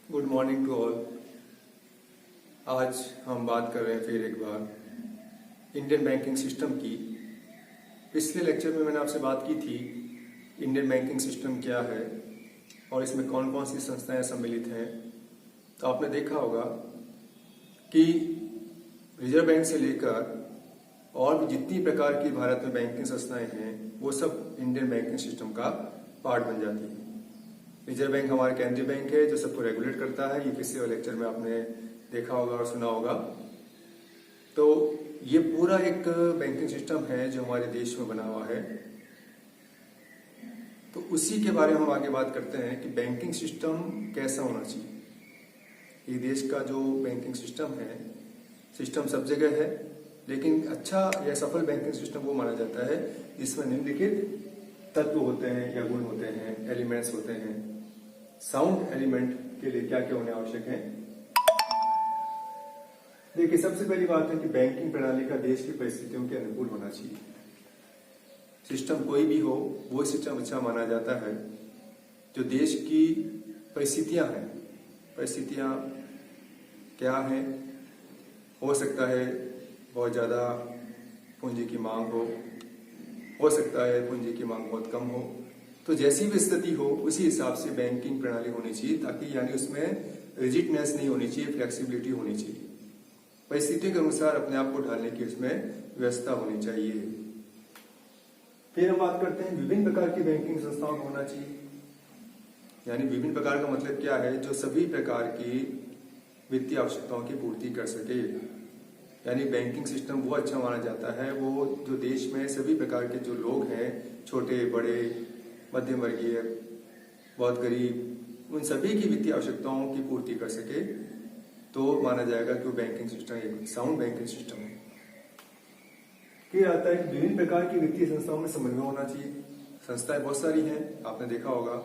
Good morning to all. आज हम बात कर रहे हैं फिर एक बार इंडियन बैंकिंग सिस्टम की। पिछले लेक्चर में मैंने आपसे बात की थी इंडियन बैंकिंग सिस्टम क्या है और इसमें कौन कौन सी संस्थाएं सम्मिलित हैं। तो आपने देखा होगा कि रिजर्व बैंक से लेकर और भी जितनी प्रकार की भारत में बैंकिंग संस्थाएं हैं वो सब इंडियन बैंकिंग सिस्टम का पार्ट बन जाती है। रिजर्व बैंक हमारा केंद्रीय बैंक है जो सबको रेगुलेट करता है। ये किसी और लेक्चर में आपने देखा होगा और सुना होगा। तो ये पूरा एक बैंकिंग सिस्टम है जो हमारे देश में बना हुआ है। तो उसी के बारे में हम आगे बात करते हैं कि बैंकिंग सिस्टम कैसा होना चाहिए। ये देश का जो बैंकिंग सिस्टम है, सिस्टम सब जगह है, लेकिन अच्छा या सफल बैंकिंग सिस्टम वो माना जाता है जिसमें निम्नलिखित तत्व होते हैं या गुण होते हैं, एलिमेंट्स होते हैं। साउंड एलिमेंट के लिए क्या क्या होने आवश्यक है। देखिए, सबसे पहली बात है कि बैंकिंग प्रणाली का देश की परिस्थितियों के अनुकूल होना चाहिए। सिस्टम कोई भी हो वो सिस्टम अच्छा माना जाता है जो देश की परिस्थितियां हैं। परिस्थितियां क्या हैं? हो सकता है बहुत ज्यादा पूंजी की मांग हो सकता है पूंजी की मांग बहुत कम हो। तो जैसी भी स्थिति हो उसी हिसाब से बैंकिंग प्रणाली होनी चाहिए, ताकि यानी उसमें रिजिडनेस नहीं होनी चाहिए, फ्लेक्सिबिलिटी होनी चाहिए। परिस्थितियों के अनुसार अपने आप को ढालने की उसमें व्यवस्था होनी चाहिए। फिर हम बात करते हैं विभिन्न प्रकार की बैंकिंग संस्थाओं होना चाहिए। यानी विभिन्न प्रकार का मतलब क्या है? जो सभी प्रकार की वित्तीय आवश्यकताओं की पूर्ति कर सके। यानी बैंकिंग सिस्टम वो अच्छा माना जाता है वो जो देश में सभी प्रकार के जो लोग हैं, छोटे बड़े मध्यम वर्गीय बहुत गरीब, उन सभी की वित्तीय आवश्यकताओं की पूर्ति कर सके, तो माना जाएगा कि वो बैंकिंग सिस्टम एक साउंड बैंकिंग सिस्टम है। फिर आता है कि विभिन्न प्रकार की वित्तीय संस्थाओं में समन्वय होना चाहिए। संस्थाएं बहुत सारी हैं, आपने देखा होगा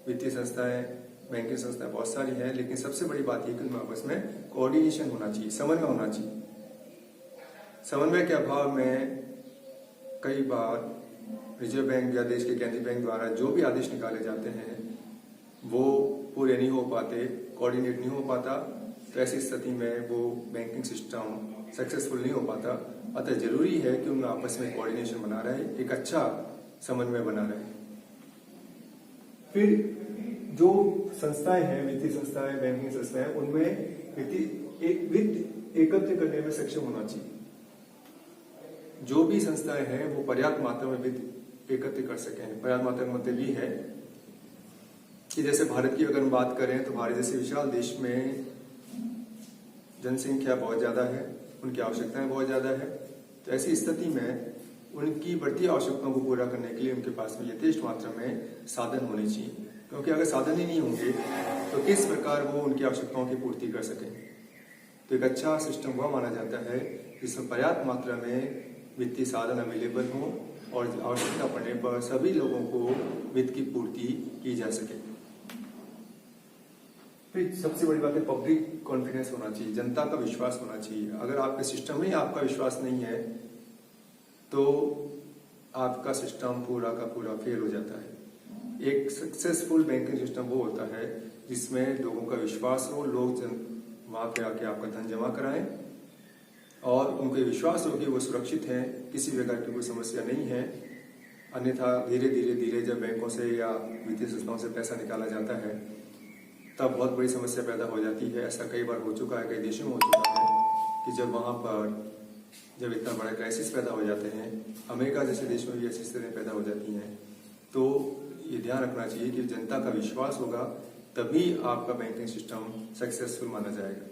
वित्तीय संस्थाएं, बैंकिंग संस्थाएं बहुत सारी हैं, लेकिन सबसे बड़ी बात यह कि उनमें आपस में कोऑर्डिनेशन होना चाहिए, समन्वय होना चाहिए। समन्वय के अभाव में कई बार रिजर्व बैंक या देश के केंद्रीय बैंक द्वारा जो भी आदेश निकाले जाते हैं वो पूरे नहीं हो पाते, कोऑर्डिनेट नहीं हो पाता। तो ऐसी स्थिति में वो बैंकिंग सिस्टम सक्सेसफुल नहीं हो पाता। अतः जरूरी है कि उनमें आपस में कोऑर्डिनेशन बना रहे, एक अच्छा समन्वय बना रहे। फिर जो संस्थाएं हैं, वित्तीय संस्थाएं, बैंकिंग संस्थाएं, उनमें वित्त एकत्र करने में सक्षम होना चाहिए। जो भी संस्थाएं हैं वो पर्याप्त मात्रा में वित्त एकत्र कर सकें। पर्याप्त मात्रा का मतलब ये है कि जैसे भारत की अगर हम बात करें तो भारत जैसे विशाल देश में जनसंख्या बहुत ज्यादा है, उनकी आवश्यकताएं बहुत ज्यादा है। तो ऐसी स्थिति में उनकी बढ़ती आवश्यकताओं को पूरा करने के लिए उनके पास में यथेष्ट मात्रा में साधन होने चाहिए, क्योंकि अगर साधन ही नहीं होंगे तो किस प्रकार वो उनकी आवश्यकताओं की पूर्ति कर सकें। तो एक अच्छा सिस्टम वह माना जाता है जिसमें पर्याप्त मात्रा में वित्तीय साधन अवेलेबल हो और आवश्यकता पड़ने पर सभी लोगों को वित्त की पूर्ति की जा सके। फिर सबसे बड़ी बात है पब्लिक कॉन्फिडेंस होना चाहिए, जनता का विश्वास होना चाहिए। अगर आपके सिस्टम में आपका विश्वास नहीं है तो आपका सिस्टम पूरा का पूरा फेल हो जाता है। एक सक्सेसफुल बैंकिंग सिस्टम वो होता है जिसमें लोगों का विश्वास हो, लोग वहां पे आके आपका धन जमा कराएं और उनको विश्वास हो कि वो सुरक्षित हैं, किसी प्रकार की कोई समस्या नहीं है। अन्यथा धीरे धीरे जब बैंकों से या वित्तीय संस्थाओं से पैसा निकाला जाता है तब बहुत बड़ी समस्या पैदा हो जाती है। ऐसा कई बार हो चुका है, कई देशों में हो चुका है कि जब वहां पर जब इतना बड़ा क्राइसिस पैदा हो जाते हैं, अमेरिका जैसे देश में भी ऐसी स्थितियां पैदा हो जाती हैं, तो ये ध्यान रखना चाहिए कि जनता का विश्वास होगा तभी आपका बैंकिंग सिस्टम सक्सेसफुल माना जाएगा।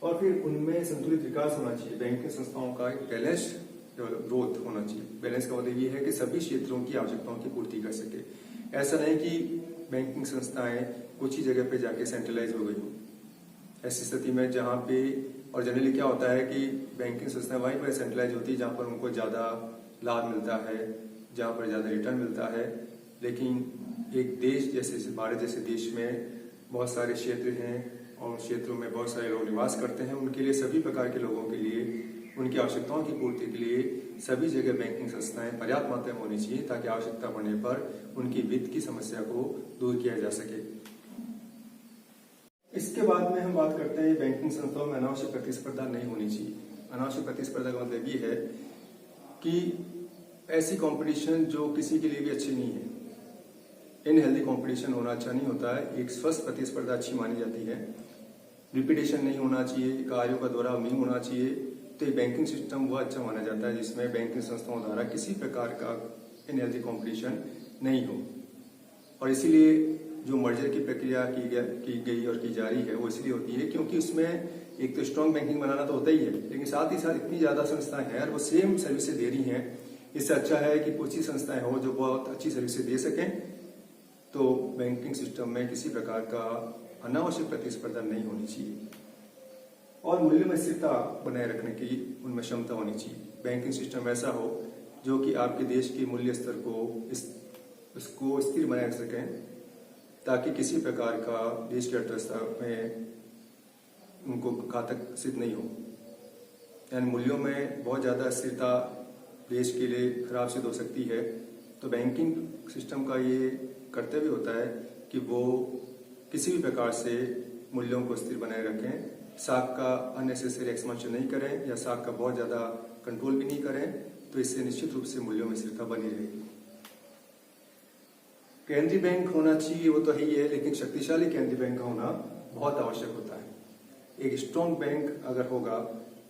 और फिर उनमें संतुलित विकास होना चाहिए। बैंकिंग संस्थाओं का एक बैलेंस ग्रोथ होना चाहिए। बैलेंस का मतलब ये है कि सभी क्षेत्रों की आवश्यकताओं की पूर्ति कर सके। ऐसा नहीं कि बैंकिंग संस्थाएं कुछ ही जगह पे जाके सेंट्रलाइज हो गई हो। ऐसी स्थिति में जहाँ पे, और जनरली क्या होता है कि बैंकिंग संस्थाएं वहीं पर सेंट्रलाइज होती है जहाँ पर उनको ज्यादा लाभ मिलता है, जहाँ पर ज्यादा रिटर्न मिलता है। लेकिन एक देश जैसे भारत जैसे देश में बहुत सारे क्षेत्र हैं और क्षेत्रों में बहुत सारे लोग निवास करते हैं। उनके लिए, सभी प्रकार के लोगों के लिए उनकी आवश्यकताओं की पूर्ति के लिए सभी जगह बैंकिंग संस्थाएं पर्याप्त मात्रा में होनी चाहिए ताकि आवश्यकता पड़ने पर उनकी वित्त की समस्या को दूर किया जा सके। इसके बाद में हम बात करते हैं बैंकिंग संस्थाओं में अनावश्यक प्रतिस्पर्धा नहीं होनी चाहिए। अनावश्यक प्रतिस्पर्धा का मतलब ये है कि ऐसी कंपटीशन जो किसी के लिए भी अच्छी नहीं है। इनहेल्दी कंपटीशन होना अच्छा नहीं होता है। एक स्वस्थ प्रतिस्पर्धा अच्छी मानी जाती है। रिपीटेशन नहीं होना चाहिए, कार्यों का दोहराव नहीं होना चाहिए। तो ये बैंकिंग सिस्टम वो अच्छा माना जाता है जिसमें बैंकिंग संस्थाओं द्वारा किसी प्रकार का इनहेल्दी कंपटीशन नहीं हो। और इसीलिए जो मर्जर की प्रक्रिया की गई और की जा रही है वो इसलिए होती है क्योंकि उसमें एक तो स्ट्रॉन्ग बैंकिंग बनाना तो होता ही है, लेकिन साथ ही साथ इतनी ज्यादा संस्थाएं हैं और वो सेम सर्विसेज दे रही हैं। इससे अच्छा है कि कुछ ही संस्थाएं हो जो बहुत अच्छी सर्विसेज दे सकें। तो बैंकिंग सिस्टम में किसी प्रकार का अनावश्यक प्रतिस्पर्धा नहीं होनी चाहिए और मूल्य में स्थिरता बनाए रखने की उनमें क्षमता होनी चाहिए। बैंकिंग सिस्टम ऐसा हो जो कि आपके देश के मूल्य स्तर को उसको स्थिर बनाए रख सकें ताकि किसी प्रकार का देश की अर्थव्यवस्था में उनको घातक सिद्ध नहीं हो। यानी मूल्यों में बहुत ज्यादा स्थिरता देश के लिए खराब सिद्ध हो सकती है। तो बैंकिंग सिस्टम का ये कर्तव्य होता है कि वो किसी भी प्रकार से मूल्यों को स्थिर बनाए रखें, साख का अननेसेसरी एक्सपेंशन नहीं करें या साख का बहुत ज्यादा कंट्रोल भी नहीं करें। तो इससे निश्चित रूप से मूल्यों में स्थिरता बनी रहेगी। केंद्रीय बैंक होना चाहिए वो तो है ही है, लेकिन शक्तिशाली केंद्रीय बैंक का होना बहुत आवश्यक होता है। एक स्ट्रॉन्ग बैंक अगर होगा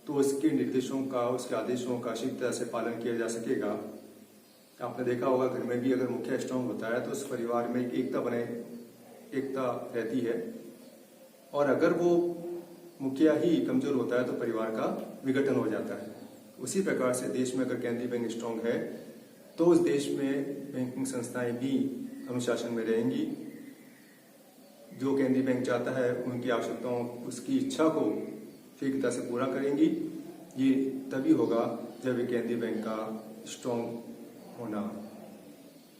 तो उसके निर्देशों का, उसके आदेशों का अच्छी तरह से पालन किया जा सकेगा। आपने देखा होगा घर में भी अगर मुखिया स्ट्रॉन्ग होता है तो उस परिवार में एकता रहती है, और अगर वो मुखिया ही कमजोर होता है तो परिवार का विघटन हो जाता है। उसी प्रकार से देश में अगर केंद्रीय बैंक स्ट्रॉन्ग है तो उस देश में बैंकिंग संस्थाएं भी अनुशासन में रहेंगी। जो केंद्रीय बैंक चाहता है उनकी आवश्यकताओं, उसकी इच्छा को शीघ्रता से पूरा करेंगी। ये तभी होगा जब ये केंद्रीय बैंक का स्ट्रॉन्ग होना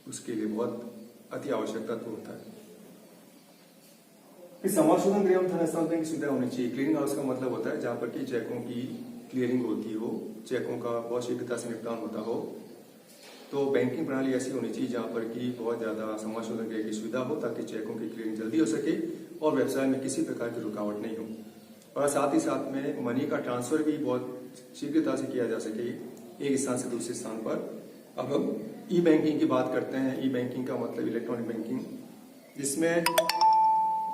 उसके लिए बहुत अति आवश्यक तत्व होता है। इस समाशोधन गृह धन हस्तांतरण की सुविधा होनी चाहिए। क्लियरिंग हाउस का मतलब होता है जहां पर कि चेकों की क्लियरिंग होती हो, चेकों का बहुत शीघ्रता से निपटान होता हो। तो बैंकिंग प्रणाली ऐसी होनी चाहिए जहां पर कि बहुत ज्यादा समाशोधन गृह की सुविधा हो ताकि चेकों की क्लियरिंग जल्दी हो सके और व्यवसाय में किसी प्रकार की रुकावट नहीं हो। और साथ ही साथ में मनी का ट्रांसफर भी बहुत शीघ्रता से किया जा सके एक स्थान से दूसरे स्थान पर। अब हम ई बैंकिंग की बात करते हैं। ई बैंकिंग का मतलब इलेक्ट्रॉनिक बैंकिंग, जिसमें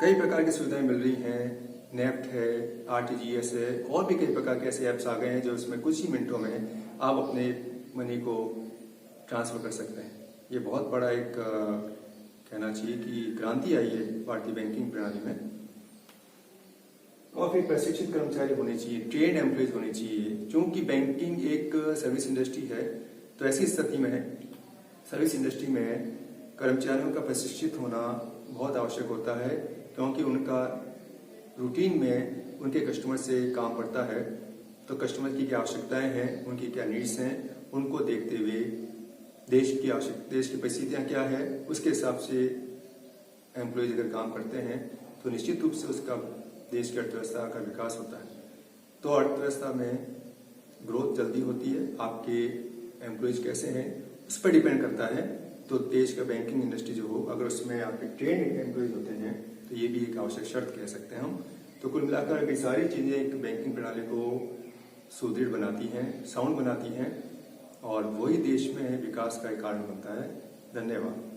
कई प्रकार की सुविधाएं मिल रही हैं। नेफ्ट है, आरटीजीएस है, और भी कई प्रकार के ऐसे ऐप्स आ गए हैं जो इसमें कुछ ही मिनटों में आप अपने मनी को ट्रांसफर कर सकते हैं। ये बहुत बड़ा एक कहना चाहिए कि क्रांति आई है भारतीय बैंकिंग प्रणाली में। और फिर प्रशिक्षित कर्मचारी होने चाहिए, ट्रेन एम्प्लॉयज होने चाहिए। क्योंकि बैंकिंग एक सर्विस इंडस्ट्री है तो ऐसी स्थिति में सर्विस इंडस्ट्री में कर्मचारियों का प्रशिक्षित होना बहुत आवश्यक होता है, क्योंकि उनका रूटीन में उनके कस्टमर से काम पड़ता है। तो कस्टमर की क्या आवश्यकताएं हैं, उनकी क्या नीड्स हैं, उनको देखते हुए देश की परिस्थितियां क्या है, उसके हिसाब से एम्प्लॉयज अगर काम करते हैं तो निश्चित रूप से उसका देश की अर्थव्यवस्था का विकास होता है। तो अर्थव्यवस्था में ग्रोथ जल्दी होती है। आपके एम्प्लॉयज कैसे हैं उस पर डिपेंड करता है। तो देश का बैंकिंग इंडस्ट्री जो हो, अगर उसमें आपके ट्रेंड एम्प्लॉयज होते हैं तो ये भी एक आवश्यक शर्त कह सकते हैं हम। तो कुल मिलाकर ये सारी चीजें एक बैंकिंग प्रणाली को सुदृढ़ बनाती हैं, साउंड बनाती हैं, और वही देश में विकास का एक कारण बनता है। धन्यवाद।